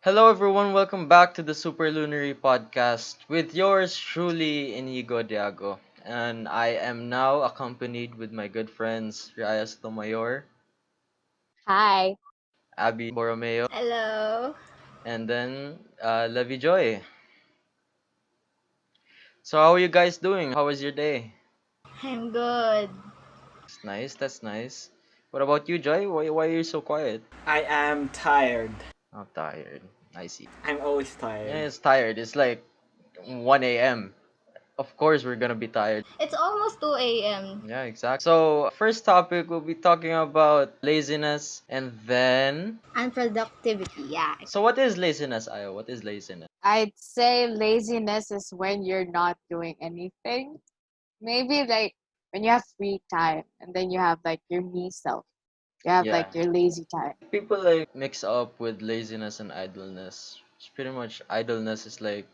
Hello, everyone. Welcome back to the Superlunary podcast with yours truly, Inigo Diago. And I am now accompanied with my good friends, Reaiah Esther, Hi. Abby Borromeo, Hello. and then Levi Joie. So, how are you guys doing? How was your day? I'm good. It's nice. That's nice. What about you, Joy? Why are you so quiet? I am tired. I'm tired. I see. I'm always tired. Yeah, it's tired. It's like 1 a.m. Of course, we're gonna be tired. It's almost 2 a.m. Yeah, exactly. So, first topic, we'll be talking about laziness and then. Unproductivity, yeah. So, what is laziness, Ayo? What is laziness? I'd say laziness is when you're not doing anything. Maybe like when you have free time and then you have like your me self. You have Yeah. like your lazy time. People like mix up with laziness and idleness. It's pretty much idleness is like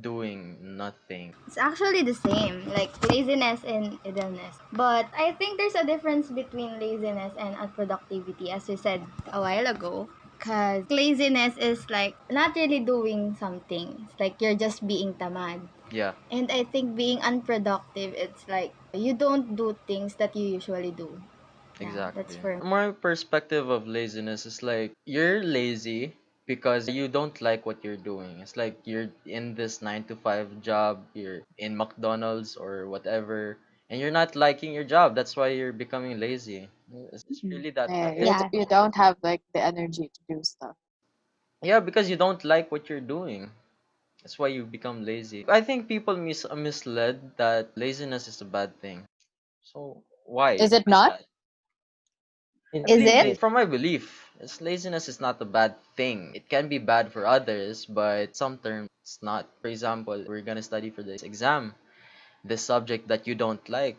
doing nothing. It's actually the same, like laziness and idleness. But I think there's a difference between laziness and unproductivity, as we said a while ago. Because laziness is like not really doing something. It's like you're just being tamad. Yeah, And I think being unproductive, it's like you don't do things that you usually do. Yeah, that's exactly. for me. My perspective of laziness is like you're lazy because you don't like what you're doing. It's like you're in this 9 to 5 job, you're in McDonald's or whatever, and you're not liking your job. That's why you're becoming lazy. It's Mhm. really that Yeah, it's, Yeah. you don't have like the energy to do stuff. yeah, because you don't like what you're doing. That's why you become lazy. I think people misled that laziness is a bad thing. So why? Is it not? I Is believe it? from my belief, laziness is not a bad thing. It can be bad for others, but some terms it's not. For example, we're gonna study for this exam, this subject that you don't like.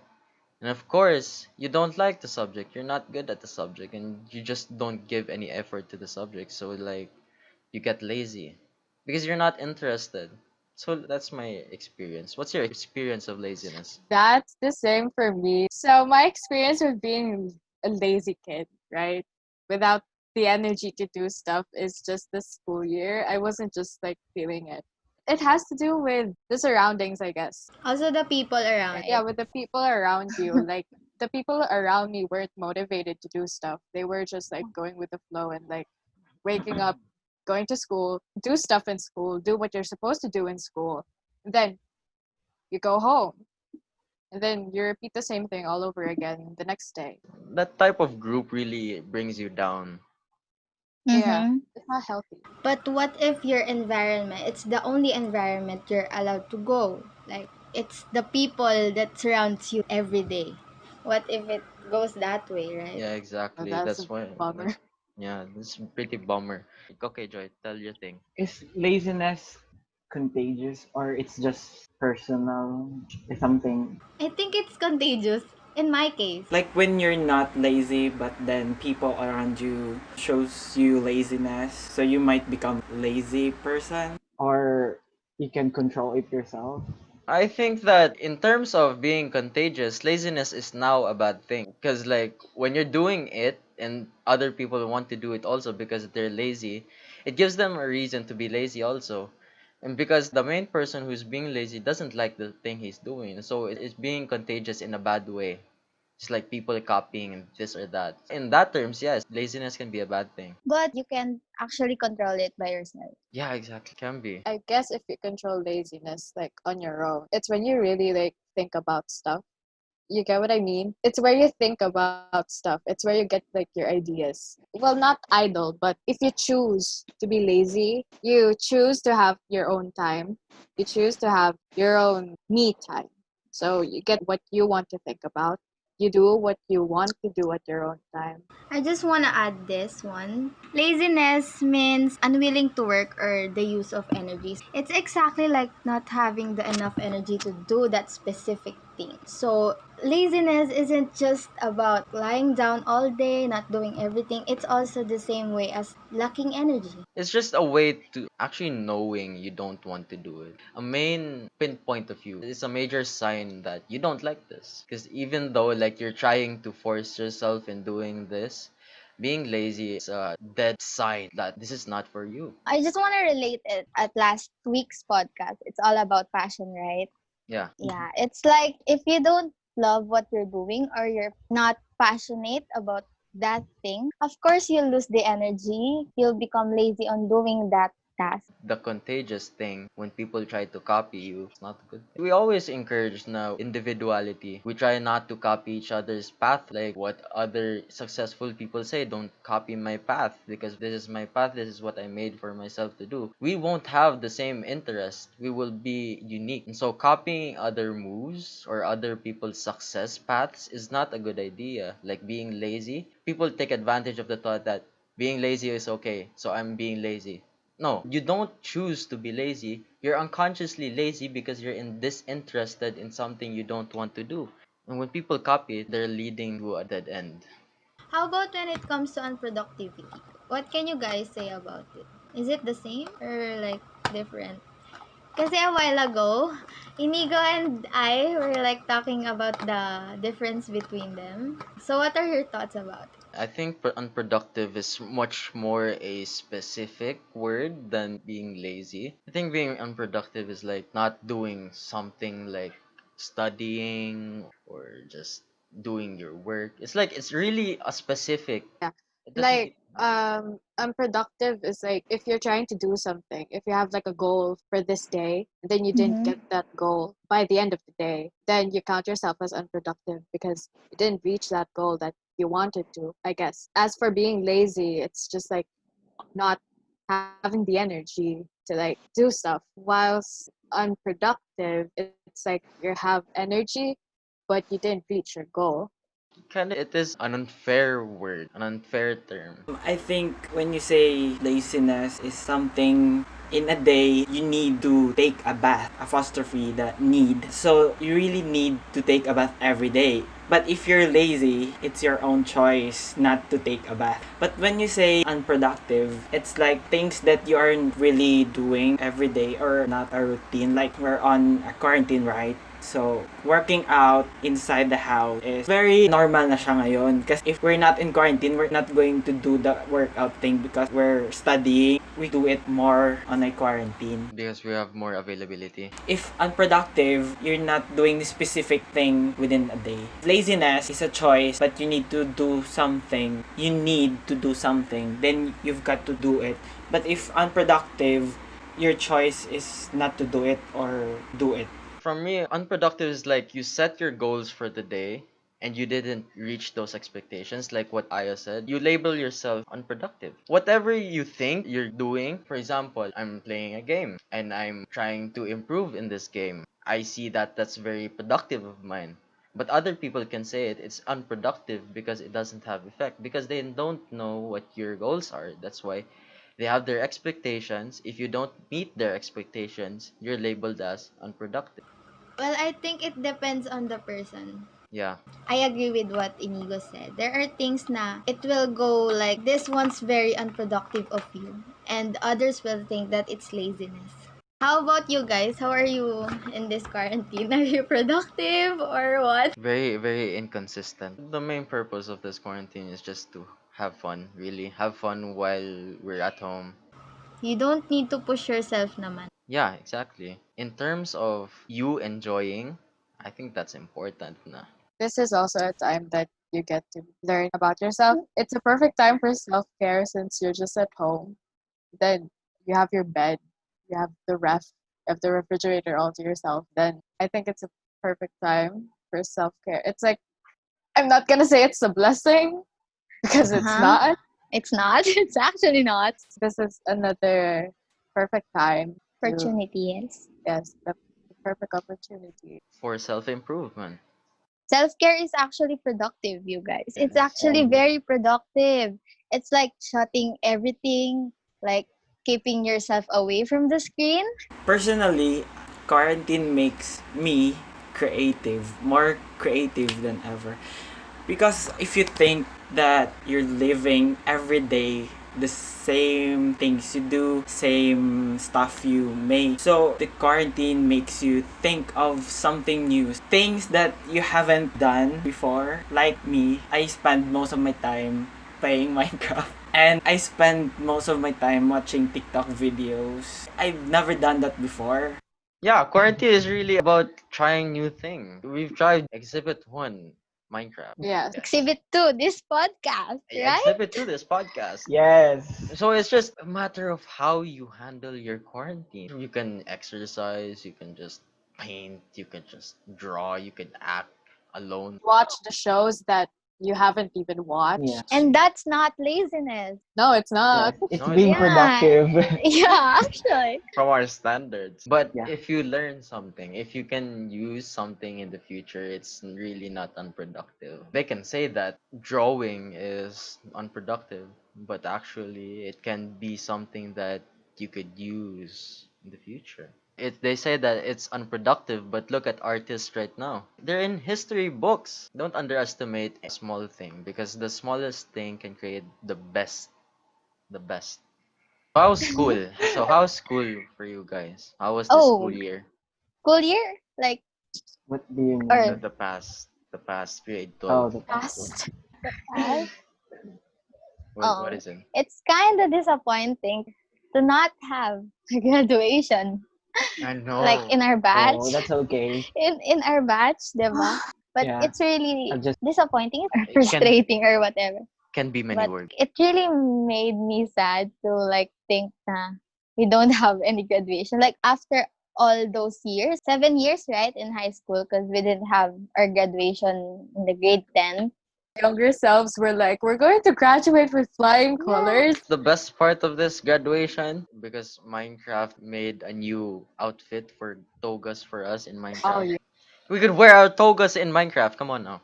And of course, you don't like the subject. You're not good at the subject and you just don't give any effort to the subject. So like you get lazy because you're not interested. So that's my experience. What's your experience of laziness? That's the same for me. So my experience with being a lazy kid, right? Without the energy to do stuff is just the school year. I wasn't just like feeling it. It has to do with the surroundings, I guess. Also the people around, Yeah, right? with the people around you. Like the people around me weren't motivated to do stuff. They were just like going with the flow and like waking up, going to school, do stuff in school, do what you're supposed to do in school. And then you go home. And then you repeat the same thing all over again the next day. That type of group really brings you down. Yeah, Mm-hmm. it's not healthy. But what if your environment, it's the only environment you're allowed to go? Like, it's the people that surrounds you every day. What if it goes that way, right? Yeah, So exactly. that's a That's why. bummer. Yeah, this is pretty bummer. Okay, Joy, tell your thing. Is laziness contagious or it's just personal? It's something I think it's contagious in my case. like when you're not lazy but then people around you shows you laziness, so you might become lazy person or you can control it yourself. I think that in terms of being contagious, laziness is now a bad thing. Because, like, when you're doing it and other people want to do it also because they're lazy, it gives them a reason to be lazy also. And because the main person who's being lazy doesn't like the thing he's doing, so it's being contagious in a bad way. It's like people copying this or that. In that terms, yes, laziness can be a bad thing. But you can actually control it by yourself. Yeah, exactly. Can be. I guess if you control laziness like on your own, it's when you really like think about stuff. You get what I mean? It's where you think about stuff. It's where you get like your ideas. Well, not idle, but if you choose to be lazy, you choose to have your own time. You choose to have your own me time. So you get what you want to think about. You do what you want to do at your own time. I just want to add this one. Laziness means unwilling to work or the use of energy. It's exactly like not having the enough energy to do that specific thing. So, laziness isn't just about lying down all day, not doing everything. It's also the same way as lacking energy. It's just a way to actually knowing you don't want to do it. A main pinpoint of you is a major sign that you don't like this. Because even though like you're trying to force yourself in doing this, Being lazy is a dead sign that this is not for you. I just want to relate it at last week's podcast. It's all about passion, right? Yeah. Yeah, it's like if you don't love what you're doing or you're not passionate about that thing, of course you'll lose the energy. You'll become lazy on doing that task. The contagious thing when people try to copy you, it's not a good thing. We always encourage now individuality. We try not to copy each other's path, like what other successful people say. Don't copy my path because this is my path. This is what I made for myself to do. We won't have the same interest. We will be unique. And so copying other moves or other people's success paths is not a good idea. Like being lazy. People take advantage of the thought that being lazy is okay, so I'm being lazy. No, you don't choose to be lazy. You're unconsciously lazy because you're disinterested in something you don't want to do. And when people copy it, they're leading to a dead end. How about when it comes to unproductivity? What can you guys say about it? Is it the same or like different? Kasi a while ago, Inigo and I were like talking about the difference between them. So what are your thoughts about it? I think unproductive is much more a specific word than being lazy. I think being unproductive is like not doing something like studying or just doing your work. It's like it's really a specific. Yeah. It doesn't Like, give. unproductive is like if you're trying to do something, if you have like a goal for this day, and then you didn't Mm-hmm. get that goal by the end of the day, then you count yourself as unproductive because you didn't reach that goal that you wanted to, I guess. As for being lazy, it's just like not having the energy to like do stuff. Whilst unproductive, it's like you have energy, but you didn't reach your goal. Kind of, it is an unfair word, an unfair term. I think when you say laziness is something in a day you need to take a bath, apostrophe the need. So you really need to take a bath every day. But if you're lazy, it's your own choice not to take a bath. But when you say unproductive, it's like things that you aren't really doing every day or not a routine. Like we're on a quarantine, right? So, working out inside the house is very normal na siya ngayon. Kasi if we're not in quarantine, we're not going to do the workout thing because we're studying. We do it more on a quarantine. Because we have more availability. If unproductive, you're not doing the specific thing within a day. Laziness is a choice, but you need to do something. You need to do something. Then you've got to do it. But if unproductive, your choice is not to do it or do it. For me, unproductive is like you set your goals for the day and you didn't reach those expectations, like what Aya said. You label yourself unproductive. Whatever you think you're doing, for example, I'm playing a game and I'm trying to improve in this game. I see that that's very productive of mine. But other people can say it's unproductive because it doesn't have effect because they don't know what your goals are. That's why they have their expectations. If you don't meet their expectations, you're labeled as unproductive. Well, I think it depends on the person. Yeah. I agree with what Inigo said. There are things na it will go like this one's very unproductive of you and others will think that it's laziness. How about you guys? How are you in this quarantine? Are you productive or what? Very, very inconsistent. The main purpose of this quarantine is just to have fun, really. Have fun while we're at home. You don't need to push yourself naman. Yeah, exactly. In terms of you enjoying, I think that's important na. This is also a time that you get to learn about yourself. It's a perfect time for self care since you're just at home. Then you have your bed, you have the ref, you have the refrigerator all to yourself. Then I think it's a perfect time for self care. It's like, I'm not gonna say it's a blessing because it's Uh-huh. not. It's not. It's actually not. This is another perfect time to, Opportunity, yes. yes, the perfect opportunity. For self-improvement. Self-care is actually productive, you guys. It's Yes. actually very productive. It's like shutting everything, like keeping yourself away from the screen. Personally, quarantine makes me creative, more creative than ever. Because if you think that you're living every day the same things you do, same stuff you make. So the quarantine makes you think of something new, things that you haven't done before. Like me, I spend most of my time playing Minecraft. And I spend most of my time watching TikTok videos. I've never done that before. Yeah, quarantine is really about trying new things. We've tried Exhibit 1, Minecraft. Yes. Exhibit 2, this podcast, right? Exhibit 2, this podcast. Yes. So it's just a matter of how you handle your quarantine. You can exercise, you can just paint, you can just draw, you can act alone. Watch the shows that you haven't even Yeah. watched. And that's not laziness. No, it's Yes. not. It's No, it's being not. Yeah. productive. Yeah, actually. From our standards. But Yeah. if you learn something, if you can use something in the future, it's really not unproductive. They can say that drawing is unproductive, but actually it can be something that you could use in the future. They say that it's unproductive, but look at artists right now. They're in history books. Don't underestimate a small thing because the smallest thing can create the best. How's school? So how's school for you guys? How was the school Oh, year? school year? Like, What do you or The, mean? the past the past grade Oh, 12. the past one. Past. us? What Oh, is it? it's kind of disappointing to not have graduation. I Like know. in our batch, Oh, that's okay. in our batch, diba? But Yeah. it's really I'll just disappointing or It frustrating or whatever. can be many But words. it really made me sad to like think na we don't have any graduation. Like after all those years, 7 years, right, in high school, because we didn't have our graduation in the grade 10. Younger selves were like, we're going to graduate with flying Yeah. colors. The best part of this graduation because Minecraft made a new outfit for togas for us in Oh, Minecraft. yeah. We could wear our togas in Minecraft. Come on now.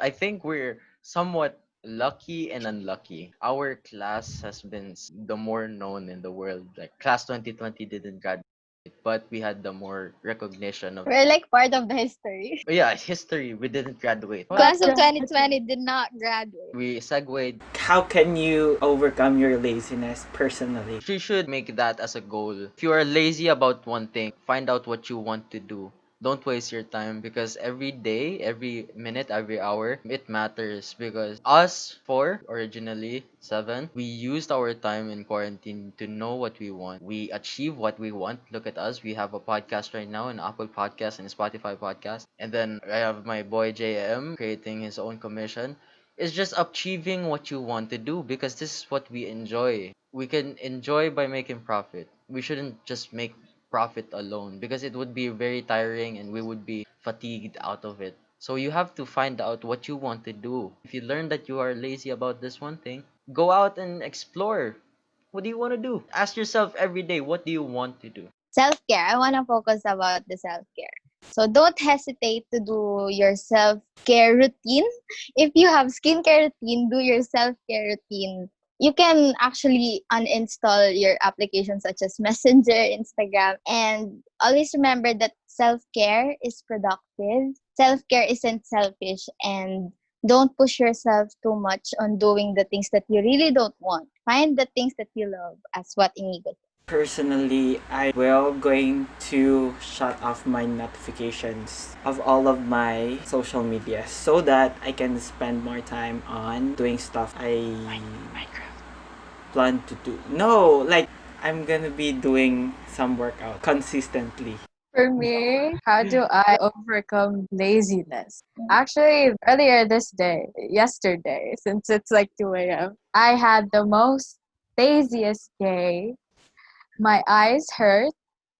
I think we're somewhat lucky and unlucky. Our class has been the more known in the world. Like class 2020 didn't graduate, but we had the more recognition of. We're like part of the history. Oh, yeah, history. We didn't graduate. But Class of 2020 did not graduate. We segued. how can you overcome your laziness personally? You should make that as a goal. If you are lazy about one thing, find out what you want to do. Don't waste your time because every day, every minute, every hour, it matters. Because us four, originally seven, we used our time in quarantine to know what we want. We achieve what we want. Look at us. We have a podcast right now, an Apple podcast and a Spotify podcast. And then I have my boy JM creating his own commission. It's just achieving what you want to do because this is what we enjoy. We can enjoy by making profit. We shouldn't just make profit alone because it would be very tiring and we would be fatigued out of it. So you have to find out what you want to do. If you learn that you are lazy about this one thing, go out and explore. What do you want to do? Ask yourself every day, what do you want to do? Self-care. I want to focus about the self-care. So don't hesitate to do your self-care routine. If you have skincare routine, do your self-care routine. You can actually uninstall your applications such as Messenger, Instagram, and always remember that self-care is productive. Self-care isn't selfish, and don't push yourself too much on doing the things that you really don't want. Find the things that you love, as what Inigo. Personally, I will going to shut off my notifications of all of my social media so that I can spend more time on doing stuff I plan to do. No, like I'm gonna be doing some workout consistently. For me, how do I overcome laziness? Actually, earlier this day, yesterday, since it's like 2 a.m., I had the most laziest day. My eyes hurt,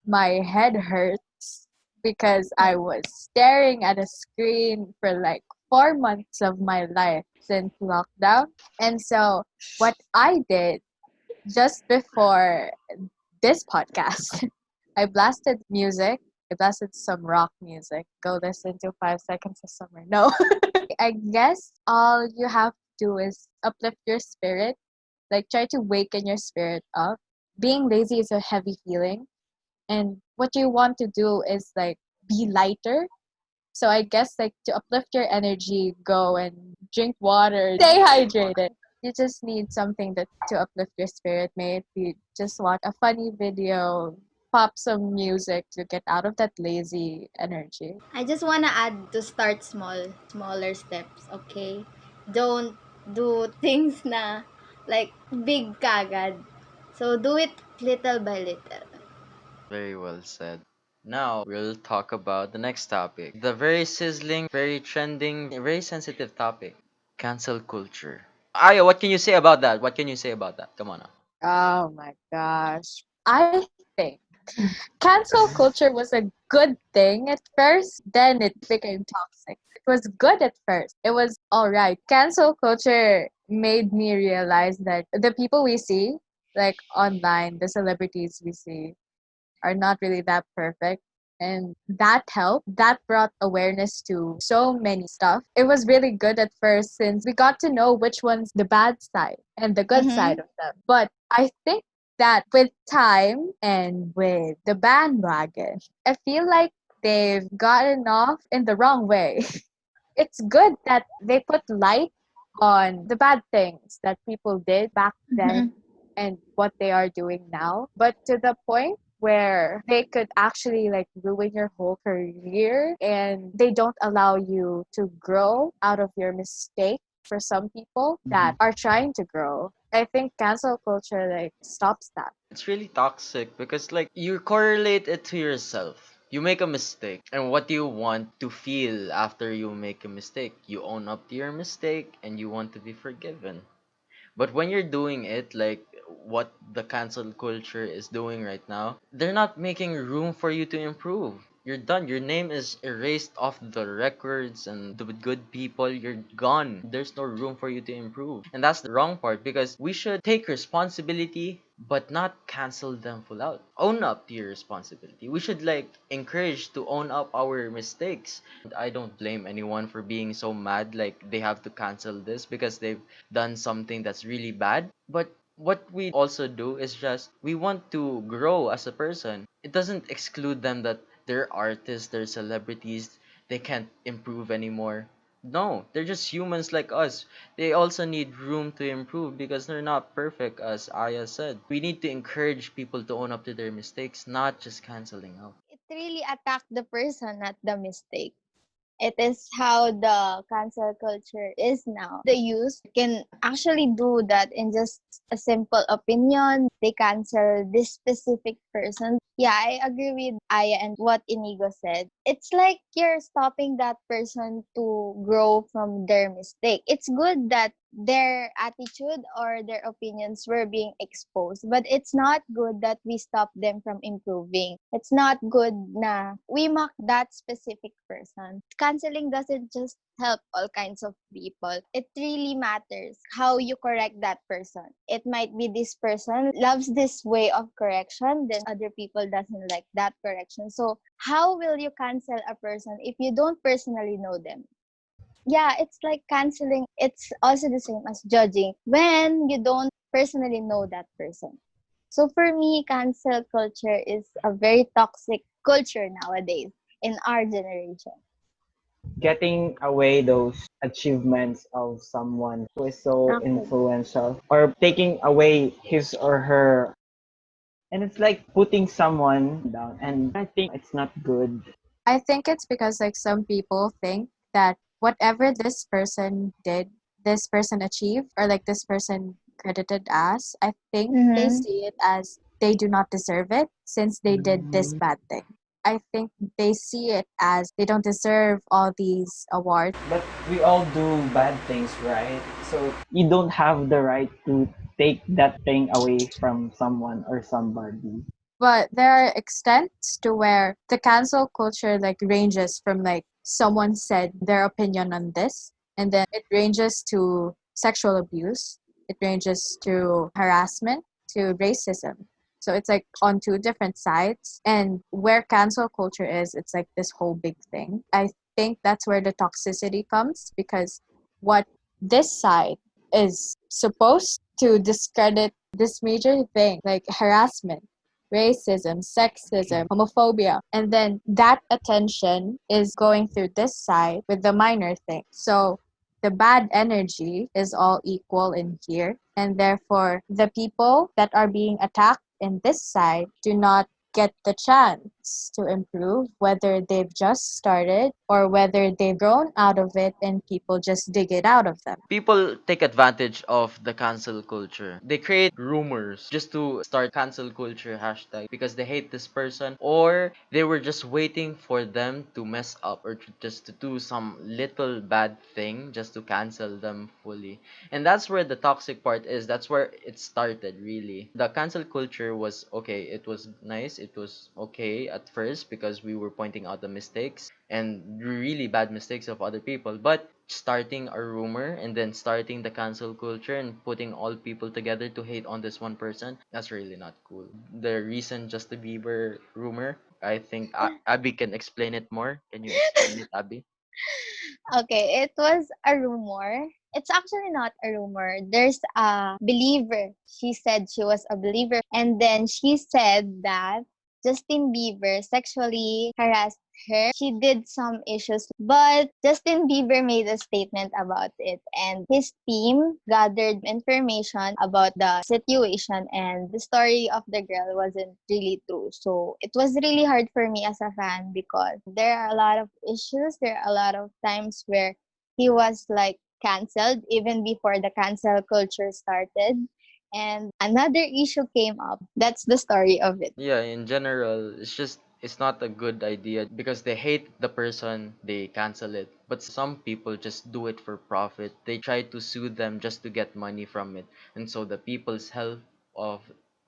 my head hurts because I was staring at a screen for like 4 months of my life since lockdown. And so, what I did just before this podcast, I blasted music. I blasted some rock music. Go listen to 5 Seconds of Summer. No. I guess all you have to do is uplift your spirit. Like try to waken your spirit up. Being lazy is a heavy feeling. And what you want to do is like be lighter. So I guess like to uplift your energy, go and drink water, stay hydrated. You just need something that to uplift your spirit. May it be just watch a funny video, pop some music to get out of that lazy energy. I just want to add to start small, smaller steps, okay? Don't do things na like big kagad. So do it little by little. Very well said. Now we'll talk about the next topic. The very sizzling, very trending, very sensitive topic. Cancel culture. Aya, what can you say about that? What can you say about that? Come on now. Oh my gosh. I think cancel culture was a good thing at first, then it became toxic. It was good at first. It was all right. Cancel culture made me realize that the people we see, like online, the celebrities we see, are not really that perfect. And that helped. That brought awareness to so many stuff. It was really good at first since we got to know which one's the bad side and the good Mm-hmm. side of them. But I think that with time and with the bandwagon, I feel like they've gotten off in the wrong way. It's good that they put light on the bad things that people did back Mm-hmm. then and what they are doing now, but to the point where they could actually like ruin your whole career and they don't allow you to grow out of your mistake for some people that are trying to grow. I think cancel culture like stops that. It's really toxic because like you correlate it to yourself. You make a mistake, and what do you want to feel after you make a mistake? You own up to your mistake and you want to be forgiven. But when you're doing it, like what the cancel culture is doing right now, they're not making room for you to improve. You're done. Your name is erased off the records and the good people. You're gone. There's no room for you to improve. And that's the wrong part because we should take responsibility but not cancel them full out. Own up to your responsibility. We should like encourage to own up our mistakes. I don't blame anyone for being so mad like they have to cancel this because they've done something that's really bad. But what we also do is just we want to grow as a person. It doesn't exclude them that they're artists, they're celebrities, they can't improve anymore. No, they're just humans like us. They also need room to improve because they're not perfect, as Aya said. We need to encourage people to own up to their mistakes, not just canceling out. It really attacked the person, not the mistake. It is how the cancel culture is now. The youth can actually do that in just a simple opinion. They cancel this specific person. Yeah, I agree with Aya and what Inigo said. It's like you're stopping that person to grow from their mistake. It's good that their attitude or their opinions were being exposed, but it's not good that we stop them from improving. It's not good na we mock that specific person. Canceling doesn't just help all kinds of people. It really matters how you correct that person. It might be this person loves this way of correction, then other people doesn't like that correction. So how will you cancel a person if you don't personally know them? Yeah, it's like canceling. It's also the same as judging when you don't personally know that person. So for me, cancel culture is a very toxic culture nowadays in our generation. Getting away those achievements of someone who is so Actually. influential or taking away his or her, and it's like putting someone down, and I think it's not good. I think it's because like some people think that whatever this person did, this person achieved, or like this person credited as, I think they Mm-hmm. see it as they do not deserve it since they did this bad thing. I think they see it as they don't deserve all these awards. But we all do bad things, right? So you don't have the right to take that thing away from someone or somebody. But there are extents to where the cancel culture like ranges from like someone said their opinion on this, and then it ranges to sexual abuse, it ranges to harassment, to racism. So it's like on two different sides. And where cancel culture is, it's like this whole big thing. I think that's where the toxicity comes because what this side is supposed to discredit this major thing like harassment, racism, sexism, homophobia. And then that attention is going through this side with the minor thing. So the bad energy is all equal in here. And therefore, the people that are being attacked in this side do not get the chance wants to improve, whether they've just started or whether they've grown out of it and people just dig it out of them. People take advantage of the cancel culture. They create rumors just to start cancel culture hashtag because they hate this person, or they were just waiting for them to mess up or just to do some little bad thing just to cancel them fully. And that's where the toxic part is. That's where it started, really. The cancel culture was okay. It was nice. It was okay at first because we were pointing out the mistakes and really bad mistakes of other people. But starting a rumor and then starting the cancel culture and putting all people together to hate on this one person, that's really not cool. The recent Justin Bieber rumor, I think Abby can explain it more. Can you explain it, Abby? Okay, it was a rumor. It's actually not a rumor. There's a believer. She said she was a believer. And then she said that Justin Bieber sexually harassed her. She did some issues, but Justin Bieber made a statement about it. And his team gathered information about the situation, and the story of the girl wasn't really true. So it was really hard for me as a fan because there are a lot of issues. There are a lot of times where he was like canceled even before the cancel culture started. And another issue came up. That's the story of it. Yeah, in general, it's not a good idea because they hate the person, they cancel it. But some people just do it for profit. They try to sue them just to get money from it. And so the people's help of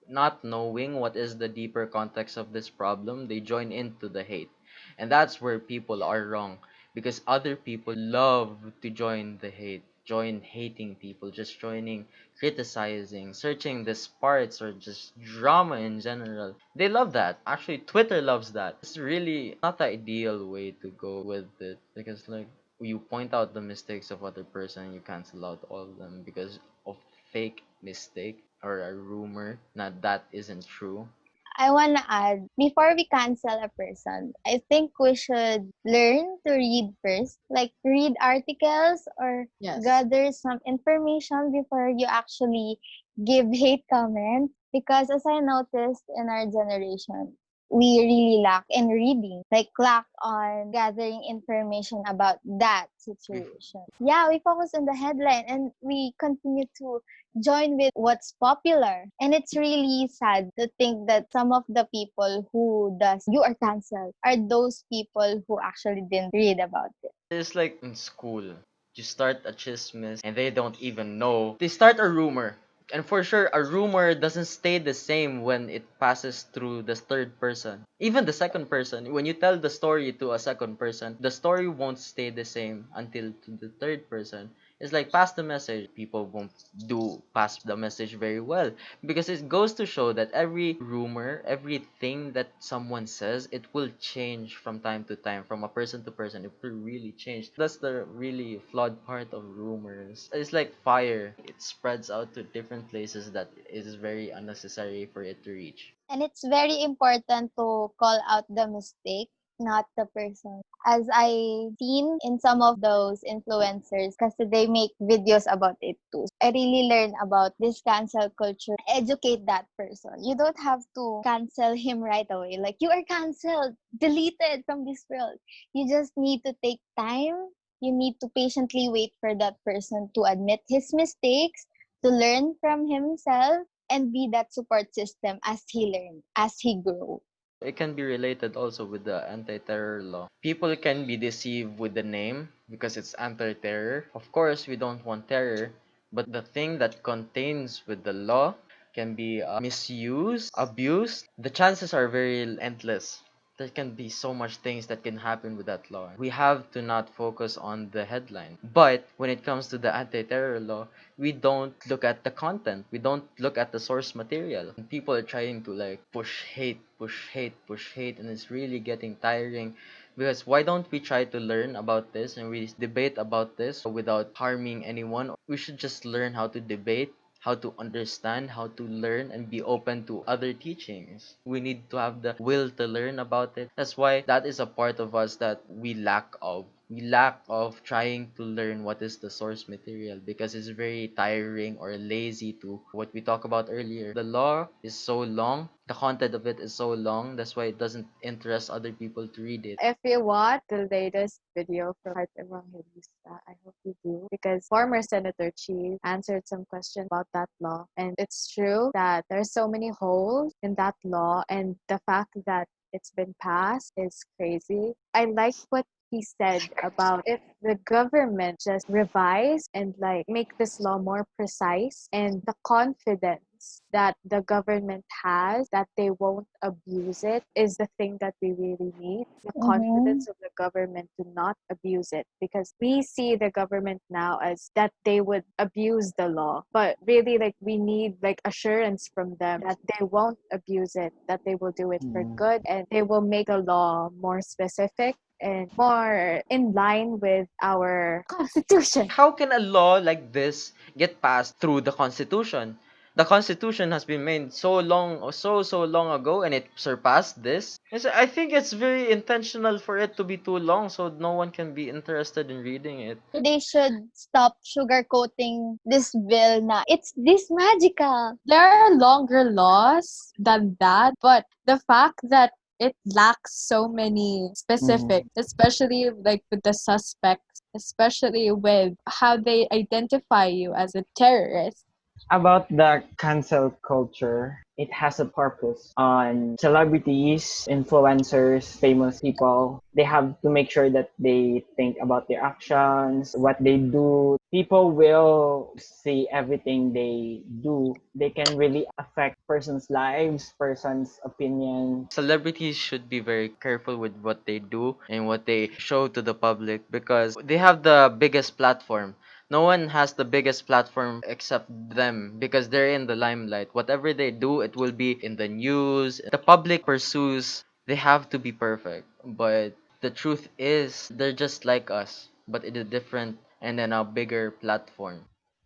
not knowing what is the deeper context of this problem, they join into the hate. And that's where people are wrong because other people love to join the hate, join hating people, just joining criticizing, searching these parts, or just drama in general. They love that. Actually, Twitter loves that. It's really not the ideal way to go with it because, like, you point out the mistakes of other person, you cancel out all of them because of fake mistake or a rumor that isn't true. I want to add, before we cancel a person, I think we should learn to read first, like read articles or Yes. gather some information before you actually give hate comments. Because as I noticed in our generation, we really lack in reading, like lack on gathering information about that situation. Yeah, we focus on the headline and we continue to join with what's popular. And it's really sad to think that some of the people who does you are cancelled are those people who actually didn't read about it. It's like in school. You start a chismis and they don't even know. They start a rumor. And for sure, a rumor doesn't stay the same when it passes through the third person. Even the second person. When you tell the story to a second person, the story won't stay the same until to the third person. It's like pass the message. People won't do pass the message very well because it goes to show that every rumor, everything that someone says, it will change from time to time, from a person to person. It will really change. That's the really flawed part of rumors. It's like fire. It spreads out to different places that is very unnecessary for it to reach. And it's very important to call out the mistake, not the person. As I seen in some of those influencers, because they make videos about it too. I really learn about this cancel culture. Educate that person. You don't have to cancel him right away. Like, you are canceled, deleted from this world. You just need to take time. You need to patiently wait for that person to admit his mistakes, to learn from himself, and be that support system as he learns, as he grows. It can be related also with the anti-terror law. People can be deceived with the name because it's anti-terror. Of course, we don't want terror, but the thing that contains with the law can be misused, abused. The chances are very endless. There can be so much things that can happen with that law. We have to not focus on the headline. But when it comes to the anti-terror law, we don't look at the content. We don't look at the source material. And people are trying to like push hate, push hate, push hate, and it's really getting tiring. Because why don't we try to learn about this and we debate about this without harming anyone? We should just learn how to debate, how to understand, how to learn, and be open to other teachings. We need to have the will to learn about it. That's why that is a part of us that we lack of. lack of trying to learn what is the source material because it's very tiring or lazy to what we talked about earlier. The law is so long, the content of it is so long, that's why it doesn't interest other people to read it. If you watch the latest video from Heart Evangelista, I hope you do, because former Senator Chief answered some question about that law. And it's true that there's so many holes in that law, and the fact that it's been passed is crazy. I like what he said about if the government just revise and like make this law more precise, and the confidence that the government has that they won't abuse it is the thing that we really need. The Mm-hmm. confidence of the government to not abuse it, because we see the government now as that they would abuse the law, but really like we need like assurance from them that they won't abuse it, that they will do it for good, and they will make the law more specific and more in line with our constitution. How can a law like this get passed through the Constitution? The Constitution has been made so long or so long ago and it surpassed this. I think it's very intentional for it to be too long so no one can be interested in reading it. They should stop sugarcoating this bill na it's this magical. There are longer laws than that, but the fact that it lacks so many specifics, especially like with the suspects, especially with how they identify you as a terrorist. About the cancel culture, it has a purpose on celebrities, influencers, famous people. They have to make sure that they think about their actions, what they do. People will see everything they do. They can really affect person's lives, person's opinion. Celebrities should be very careful with what they do and what they show to the public because they have the biggest platform. No one has the biggest platform except them because they're in the limelight. Whatever they do, it will be in the news. The public pursues, they have to be perfect. But the truth is, they're just like us, but in a different and then a bigger platform.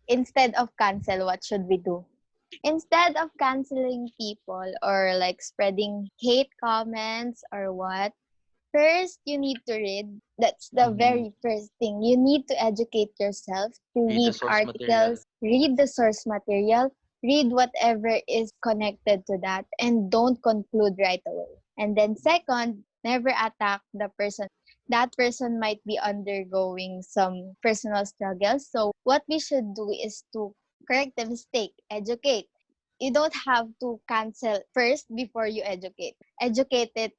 Instead of cancel, what should we do? Instead of canceling people or like spreading hate comments or what, first you need to read. That's the Mhm. very first thing. You need to educate yourself, to Read the read source material. articles, read the source material, read whatever is connected to that, and don't conclude right away. And then second, never attack the person. That person might be undergoing some personal struggles. So what we should do is to correct the mistake, educate. You don't have to cancel first before you educate. Educate it,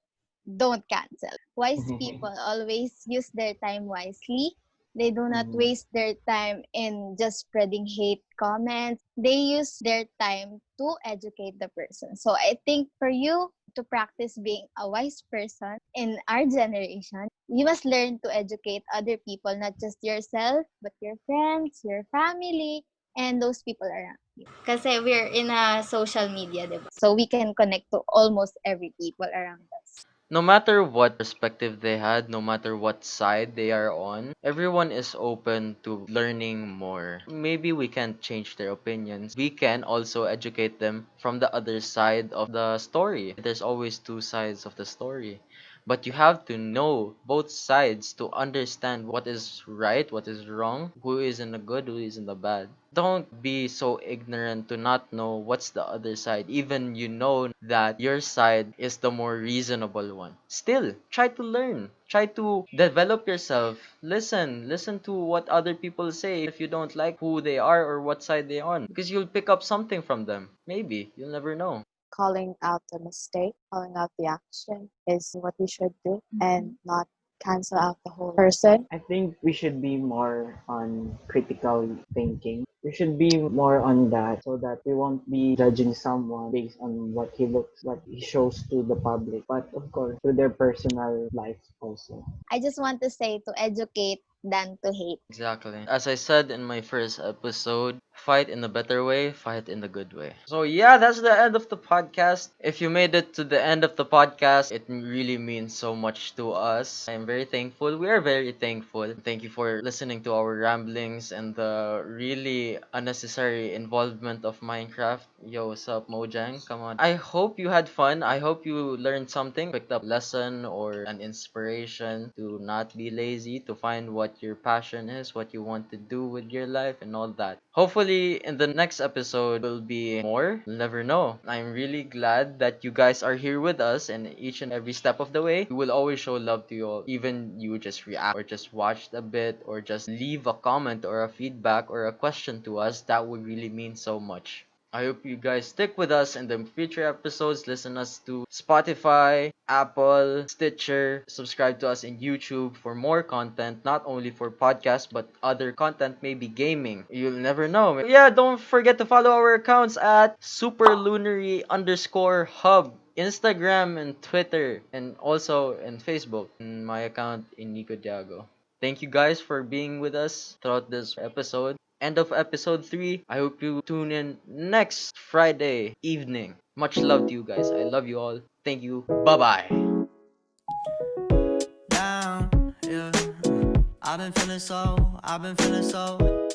don't cancel. Wise people always use their time wisely. They do not Mhm. waste their time in just spreading hate comments. They use their time to educate the person. So I think for you to practice being a wise person in our generation, you must learn to educate other people, not just yourself, but your friends, your family, and those people around you. Kasi we're in a social media, diba? So we can connect to almost every people around us. No matter what perspective they had, no matter what side they are on, everyone is open to learning more. Maybe we can't change their opinions. We can also educate them from the other side of the story. There's always two sides of the story. But you have to know both sides to understand what is right, what is wrong, who is in the good, who is in the bad. Don't be so ignorant to not know what's the other side, even you know that your side is the more reasonable one. Still, try to learn. Try to develop yourself. Listen to what other people say if you don't like who they are or what side they're on. Because you'll pick up something from them. Maybe. You'll never know. Calling out the mistake, calling out the action is what we should do, and not cancel out the whole person. I think we should be more on critical thinking. We should be more on that so that we won't be judging someone based on what he looks, what he shows to the public, but of course to their personal life also. I just want to say to educate than to hate. Exactly. As I said in my first episode, Fight in a better way, fight in the good way. So yeah, that's the end of the podcast. If you made it to the end of the podcast, it really means so much to us. I'm very thankful. We are very thankful. Thank you for listening to our ramblings and the really unnecessary involvement of Minecraft. Yo, what's up, Mojang? Come on. I hope you had fun. I hope you learned something, picked up a lesson or an inspiration to not be lazy, to find what your passion is, what you want to do with your life, and all that. Hopefully, in the next episode will be more. You'll never know. I'm really glad that you guys are here with us, and each and every step of the way, we will always show love to you all. Even you just react or just watched a bit or just leave a comment or a feedback or a question to us, that would really mean so much. I hope you guys stick with us in the future episodes. Listen us to Spotify, Apple, Stitcher. Subscribe to us in YouTube for more content, not only for podcasts, but other content, maybe gaming. You'll never know. Yeah, don't forget to follow our accounts at Superlunary_hub. Instagram and Twitter, and also in Facebook. In my account in Nico Diago. Thank you guys for being with us throughout this episode. End of episode 3. I hope you tune in next Friday evening. Much love to you guys. I love you all. Thank you. Bye bye. Down, yeah. I've been feeling so